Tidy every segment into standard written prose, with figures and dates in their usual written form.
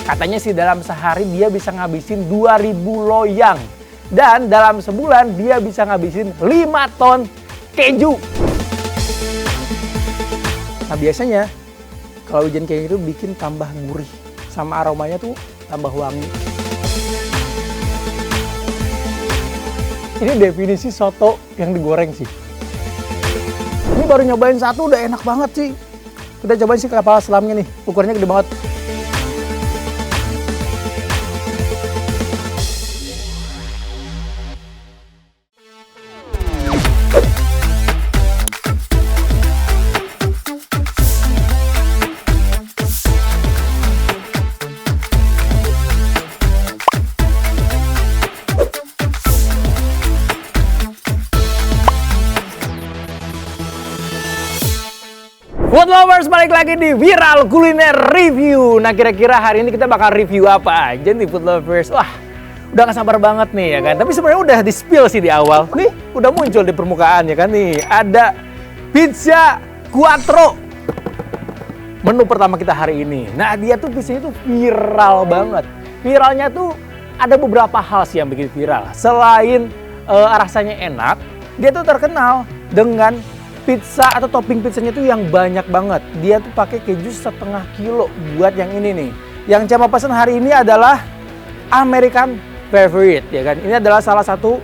Katanya sih dalam sehari dia bisa ngabisin 2000 loyang. Dan dalam sebulan dia bisa ngabisin 5 ton keju. Nah biasanya kalau hujan kayak gitu bikin tambah gurih. Sama aromanya tuh tambah wangi. Ini definisi soto yang digoreng sih. Ini baru nyobain satu udah enak banget sih. Kita cobain sih kepala selamnya nih. Ukurannya gede banget. Food lovers, balik lagi di Viral Kuliner Review. Nah kira-kira hari ini kita bakal review apa aja nih Food lovers? Wah, udah gak sabar banget nih ya kan. Tapi sebenarnya udah di-spill sih di awal. Nih, udah muncul di permukaan ya kan nih. Ada pizza quattro. Menu pertama kita hari ini. Nah dia tuh pizzanya tuh viral banget. Viralnya tuh ada beberapa hal sih yang bikin viral. Selain rasanya enak, dia tuh terkenal dengan pizza atau topping pizzanya tuh yang banyak banget. Dia tuh pakai keju 1/2 kilo buat yang ini nih. Yang Cama pesan hari ini adalah American favorite ya kan. Ini adalah salah satu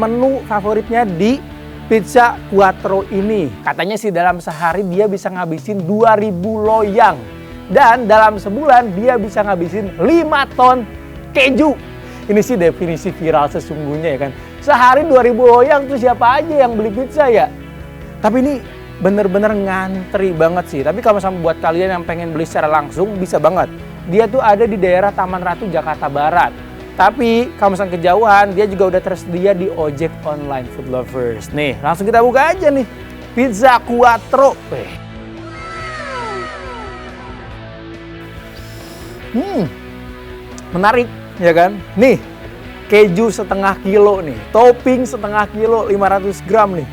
menu favoritnya di pizza quattro ini. Katanya sih dalam sehari dia bisa ngabisin 2000 loyang. Dan dalam sebulan dia bisa ngabisin 5 ton keju. Ini sih definisi viral sesungguhnya ya kan. Sehari 2000 loyang tuh siapa aja yang beli pizza ya? Tapi ini bener-bener ngantri banget sih. Tapi kalau sama buat kalian yang pengen beli secara langsung bisa banget. Dia tuh ada di daerah Taman Ratu, Jakarta Barat. Tapi kalau misalnya kejauhan, dia juga udah tersedia di ojek online food lovers. Nih, langsung kita buka aja nih. Pizza quattro. Menarik ya kan? Nih, keju 1/2 kilo nih. Topping 1/2 kilo, 500 gram nih.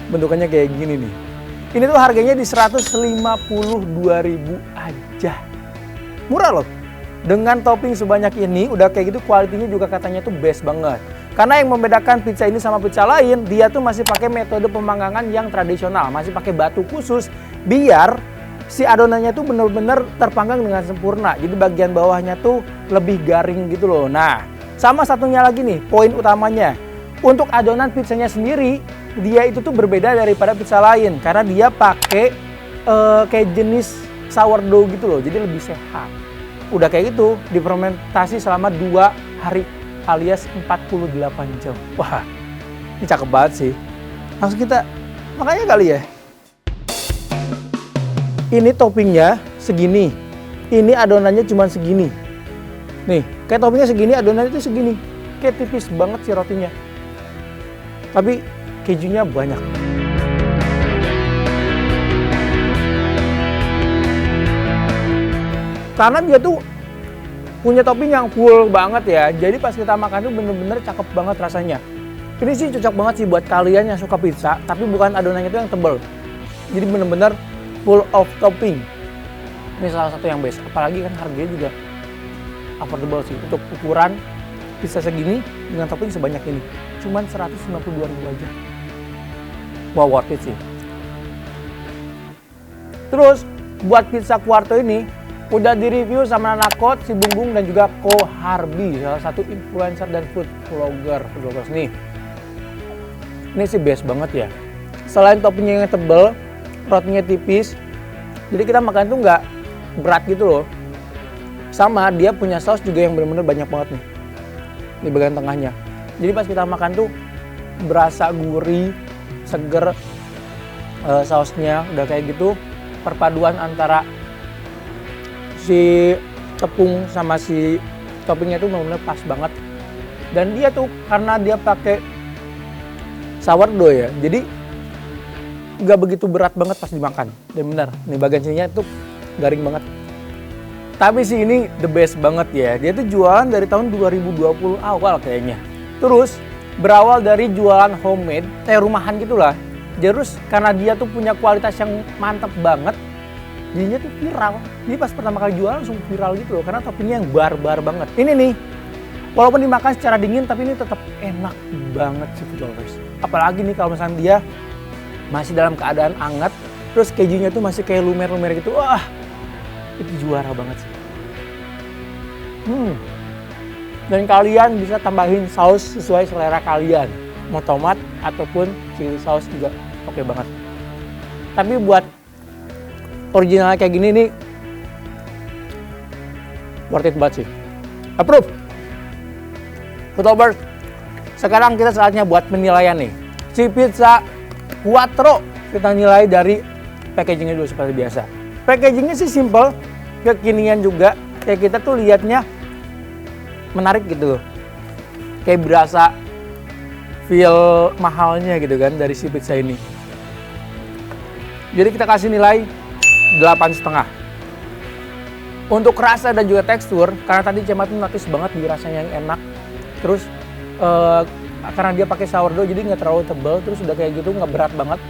Bentukannya kayak gini nih. Ini tuh harganya di 152.000 aja. Murah loh. Dengan topping sebanyak ini, udah kayak gitu kualitinya juga katanya tuh best banget. Karena yang membedakan pizza ini sama pizza lain, dia tuh masih pakai metode pemanggangan yang tradisional. Masih pakai batu khusus biar si adonannya tuh bener-bener terpanggang dengan sempurna. Jadi bagian bawahnya tuh lebih garing gitu loh. Nah, sama satunya lagi nih, poin utamanya. Untuk adonan pizzanya sendiri, dia itu tuh berbeda daripada pizza lain karena dia pakai kayak jenis sourdough gitu loh, jadi lebih sehat. Udah kayak gitu difermentasi selama 2 hari alias 48 jam. Wah, ini cakep banget sih. Langsung kita makanya kali ya. Ini toppingnya segini, ini adonannya cuma segini. Nih, kayak toppingnya segini, adonannya itu segini, kayak tipis banget sih rotinya. Tapi kejunya banyak. Karena dia tuh punya topping yang full banget ya. Jadi pas kita makan tuh bener-bener cakep banget rasanya. Ini sih cocok banget sih buat kalian yang suka pizza, tapi bukan adonannya itu yang tebel. Jadi bener-bener full of topping. Ini salah satu yang best. Apalagi kan harganya juga affordable sih. Untuk ukuran pizza segini dengan topping sebanyak ini. Cuman 192.000 aja. Wow, worth it sih. Terus buat pizza quattro ini udah direview sama Nakot, si Bungbung dan juga Ko Harbi, salah satu influencer dan food vlogger nih. Ini sih best banget ya. Selain toppingnya yang tebel, rotinya tipis, jadi kita makan tuh nggak berat gitu loh. Sama dia punya saus juga yang bener-bener banyak banget nih di bagian tengahnya. Jadi pas kita makan tuh berasa gurih, seger, sausnya udah kayak gitu. Perpaduan antara si tepung sama si toppingnya tuh benar-benar pas banget. Dan dia tuh karena dia pakai sourdough ya, jadi nggak begitu berat banget pas dimakan. Dan bener, nih bagian sininya tuh garing banget. Tapi sih ini the best banget ya. Dia tuh jualan dari tahun 2020 awal kayaknya. Terus berawal dari jualan homemade, rumahan gitulah. Terus karena dia tuh punya kualitas yang mantep banget, jadinya tuh viral. Jadi pas pertama kali jual langsung viral gitu loh, karena toppingnya yang barbar banget. Ini nih, walaupun dimakan secara dingin, tapi ini tetap enak banget sih food lovers. Apalagi nih kalau misalnya dia masih dalam keadaan hangat, terus kejunya tuh masih kayak lumer-lumer gitu, wah itu juara banget sih. Dan kalian bisa tambahin saus sesuai selera kalian. Mau tomat ataupun chili saus juga oke banget. Tapi buat originalnya kayak gini nih, worth it banget sih. Approve! Food lovers, sekarang kita saatnya buat penilaian nih. Si pizza Quattro kita nilai dari packagingnya dulu seperti biasa. Packagingnya sih simple, kekinian juga. Kayak kita tuh liatnya menarik gitu loh. Kayak berasa feel mahalnya gitu kan dari si pizza ini. Jadi kita kasih nilai 8,5. Untuk rasa dan juga tekstur, karena tadi Cemat tuh notice banget di rasanya yang enak. Terus karena dia pakai sourdough jadi nggak terlalu tebal, terus udah kayak gitu nggak berat banget.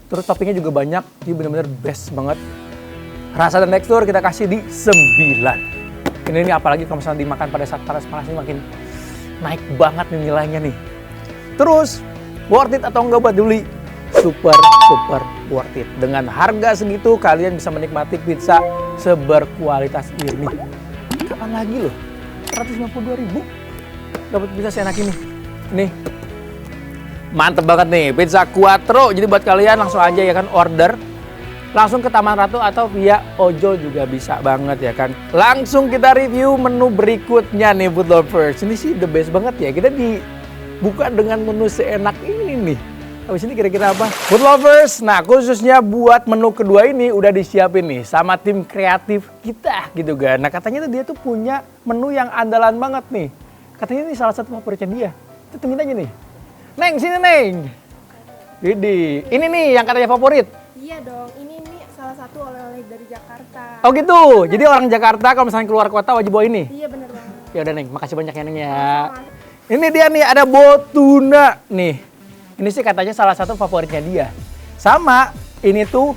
Terus toppingnya juga banyak, jadi bener-bener best banget. Rasa dan tekstur kita kasih di 9. Ini apalagi kalau misalnya dimakan pada saat panas-panas ini makin naik banget nih nilainya nih. Terus worth it atau enggak buat beli? Super worth it. Dengan harga segitu kalian bisa menikmati pizza seberkualitas ini. Kapan lagi loh? 152.000 dapat pizza seenak ini. Nih. Mantep banget nih pizza Quattro. Jadi buat kalian langsung aja ya kan order. Langsung ke Taman Ratu atau via ojol juga bisa banget ya kan. Langsung kita review menu berikutnya nih food lovers. Ini sih the best banget ya. Kita dibuka dengan menu seenak ini nih. Habis ini kira-kira apa? Food lovers, nah khususnya buat menu kedua ini udah disiapin nih sama tim kreatif kita gitu kan. Nah katanya tuh dia tuh punya menu yang andalan banget nih. Katanya ini salah satu favoritnya dia. Kita tungguin aja nih. Neng, sini Neng. Jadi, ini nih yang katanya favorit. Iya dong, ini salah satu oleh-oleh dari Jakarta. Oh gitu, jadi orang Jakarta kalau misalnya keluar kota wajib bawa ini? Iya bener banget. Ya udah Neng, makasih banyak ya Neng ya. Ini dia nih, ada botuna nih. Ini sih katanya salah satu favoritnya dia. Sama, ini tuh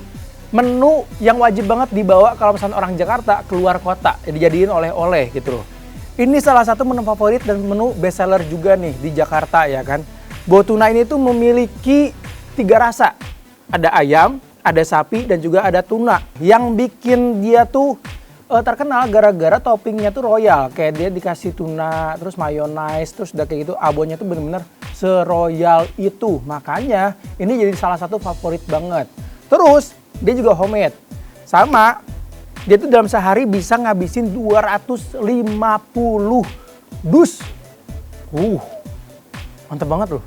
menu yang wajib banget dibawa kalau misalnya orang Jakarta keluar kota. Dijadiin oleh-oleh gitu loh. Ini salah satu menu favorit dan menu best seller juga nih di Jakarta ya kan. Botuna ini tuh memiliki 3 rasa. Ada ayam, ada sapi, dan juga ada tuna. Yang bikin dia tuh terkenal gara-gara toppingnya tuh royal. Kayak dia dikasih tuna, terus mayonnaise, terus udah kayak gitu. Abonnya tuh bener-bener seroyal itu. Makanya ini jadi salah satu favorit banget. Terus dia juga homemade. Sama, dia tuh dalam sehari bisa ngabisin 250 dus. Mantep banget loh.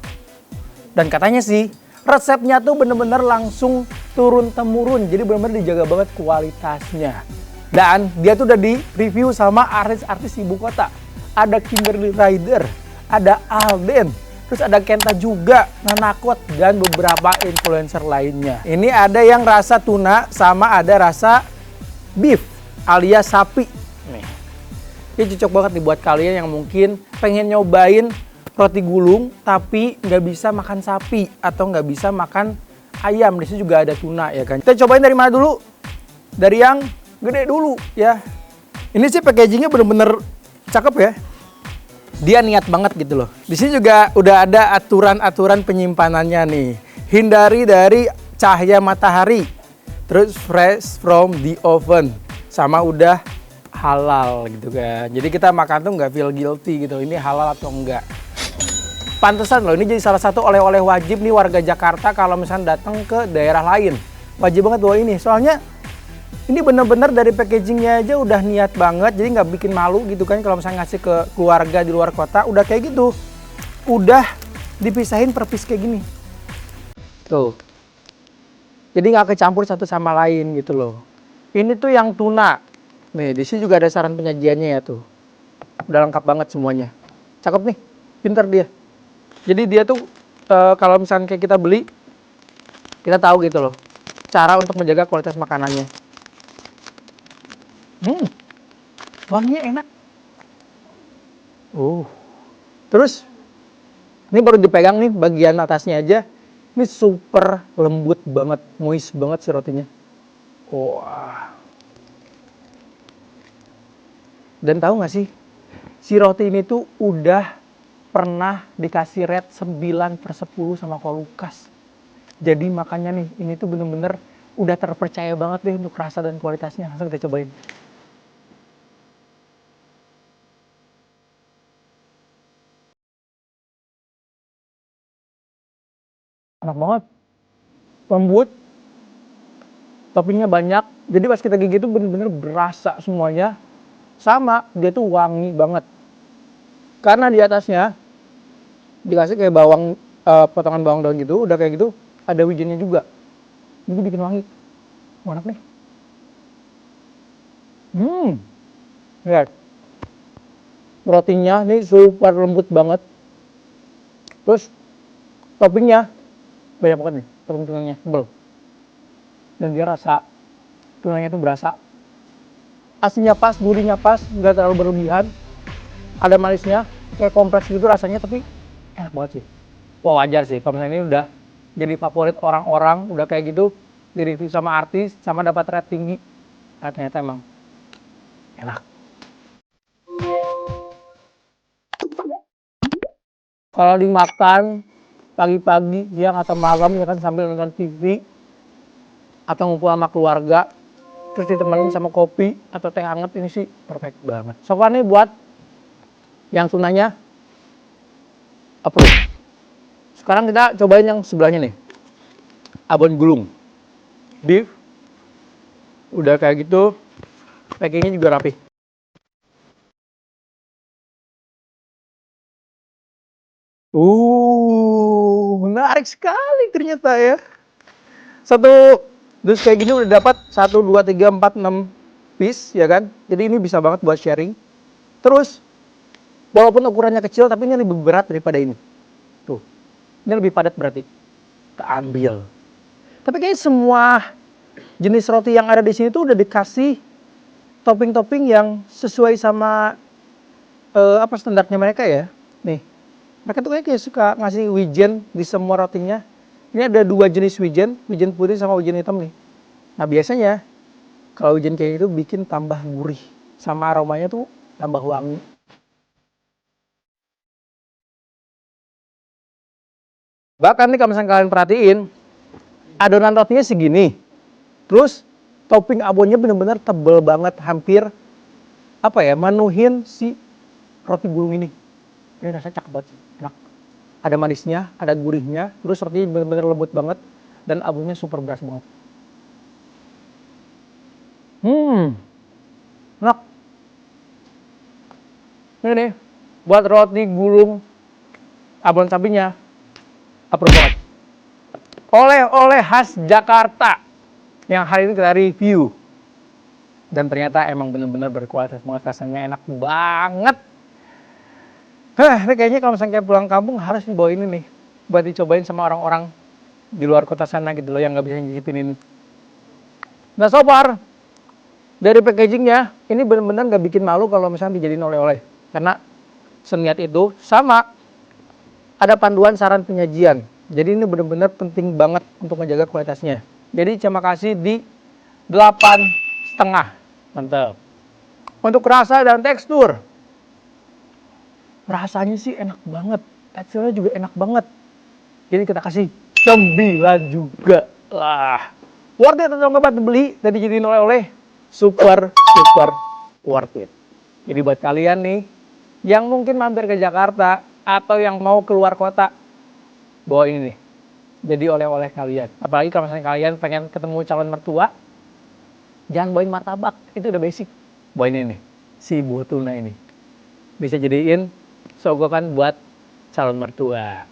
Dan katanya sih resepnya tuh bener-bener langsung turun-temurun. Jadi bener-bener dijaga banget kualitasnya. Dan dia tuh udah di-review sama artis-artis ibu kota. Ada Kimberly Ryder, ada Alden, terus ada Kenta juga, Nanakot, dan beberapa influencer lainnya. Ini ada yang rasa tuna sama ada rasa beef alias sapi. Nih. Ini cocok banget nih buat kalian yang mungkin pengen nyobain roti gulung tapi nggak bisa makan sapi atau nggak bisa makan ayam. Di sini juga ada tuna ya kan. Kita cobain dari mana dulu? Dari yang gede dulu ya. Ini sih packagingnya bener-bener cakep ya. Dia niat banget gitu loh. Di sini juga udah ada aturan-aturan penyimpanannya nih. Hindari dari cahaya matahari. Terus fresh from the oven. Sama udah halal gitu kan. Jadi kita makan tuh nggak feel guilty gitu. Ini halal atau enggak. Pantesan loh, ini jadi salah satu oleh-oleh wajib nih warga Jakarta kalau misalnya datang ke daerah lain. Wajib banget bawa ini, soalnya ini bener-bener dari packagingnya aja udah niat banget, jadi nggak bikin malu gitu kan kalau misalnya ngasih ke keluarga di luar kota, udah kayak gitu. Udah dipisahin per piece kayak gini. Tuh. Jadi nggak kecampur satu sama lain gitu loh. Ini tuh yang tuna. Nih, di sini juga ada saran penyajiannya ya tuh. Udah lengkap banget semuanya. Cakep nih, pinter dia. Jadi dia tuh kalau misalnya kayak kita beli, kita tahu gitu loh cara untuk menjaga kualitas makanannya. Wanginya enak. Terus ini baru dipegang nih bagian atasnya aja, ini super lembut banget, moist banget si rotinya. Wah. Dan tahu nggak sih, si roti ini tuh udah pernah dikasih rate 9/10 sama Ko Lukas. Jadi makanya nih, ini tuh bener-bener udah terpercaya banget deh untuk rasa dan kualitasnya. Langsung kita cobain. Enak banget, lembut, toppingnya banyak. Jadi pas kita gigit tuh bener-bener berasa semuanya. Sama, dia tuh wangi banget. Karena di atasnya dikasih kayak bawang, potongan bawang daun gitu, udah kayak gitu ada wijennya juga. Ini bikin wangi. Enak nih. Lihat. Rotinya ini super lembut banget. Terus toppingnya banyak banget nih, topping tunanya tebel. Dan dia rasa tunanya tuh berasa. Asinnya pas, gurihnya pas, nggak terlalu berlebihan. Ada manisnya, kayak kompleks gitu rasanya, tapi enak banget sih. Wah, wajar sih kalau misalnya ini udah jadi favorit orang-orang, udah kayak gitu, di-review sama artis, sama dapat rate tinggi. Nah, ternyata emang enak. Kalau dimakan pagi-pagi, siang atau malam ya kan sambil nonton TV atau ngumpul sama keluarga, terus ditemenin sama kopi atau teh hangat, ini sih perfect banget. So far nih buat yang tunanya approve. Sekarang kita cobain yang sebelahnya nih. Abon gulung. Beef. Udah kayak gitu, packingnya juga rapi. Menarik sekali ternyata ya. Satu dus kayak gini udah dapat 1, 2, 3, 4, 6 piece ya kan. Jadi ini bisa banget buat sharing. Terus walaupun ukurannya kecil tapi ini lebih berat daripada ini. Tuh. Ini lebih padat berarti. Kita ambil. Tapi kayaknya semua jenis roti yang ada di sini tuh udah dikasih topping-topping yang sesuai sama apa standarnya mereka ya. Nih. Mereka tuh kayak suka ngasih wijen di semua rotinya. Ini ada 2 jenis wijen putih sama wijen hitam nih. Nah biasanya kalau wijen kayak itu bikin tambah gurih, sama aromanya tuh tambah wangi. Bahkan nih kalau misalnya kalian perhatiin, adonan rotinya segini. Terus topping abonnya bener-bener tebel banget, hampir apa ya, menuhin si roti gulung ini. Ini rasanya cakep banget, enak. Ada manisnya, ada gurihnya, terus rotinya bener-bener lembut banget, dan abonnya super beras banget. Enak. Ini nih, buat roti gulung abon sapinya, approve banget. Oleh-oleh khas Jakarta yang hari ini kita review. Dan ternyata emang bener-bener berkualitas banget, rasanya enak banget. Ini kayaknya kalau misalnya kayak pulang kampung harus dibawa ini nih, buat dicobain sama orang-orang di luar kota sana gitu loh, yang nggak bisa nyicipin ini. Nah so far, dari packagingnya, ini bener-bener nggak bikin malu kalau misalnya dijadiin oleh-oleh. Karena seniat itu, sama ada panduan saran penyajian. Jadi ini bener-bener penting banget untuk menjaga kualitasnya. Jadi terima kasih di 8,5. Mantap. Untuk rasa dan tekstur, rasanya sih enak banget, teksturnya juga enak banget. Jadi kita kasih 9 juga. Wah, worth it atau nggak buat beli dan dijadiin oleh-oleh? Super worth it. Jadi buat kalian nih yang mungkin mampir ke Jakarta atau yang mau keluar kota, bawa ini nih, jadi oleh-oleh kalian. Apalagi kalau misalnya kalian pengen ketemu calon mertua, jangan bawain martabak, itu udah basic. Bawain ini nih, si buah tuna ini. Bisa jadiin sogokan buat calon mertua.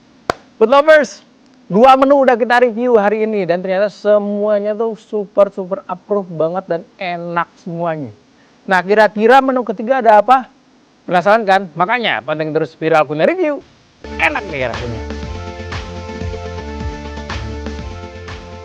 Food lovers, 2 menu udah kita review hari ini dan ternyata semuanya tuh super approve banget dan enak semuanya. Nah kira-kira menu ketiga ada apa? Penasaran kan? Makanya pantengin terus Viral Kuliner Review. Enak nih rasanya.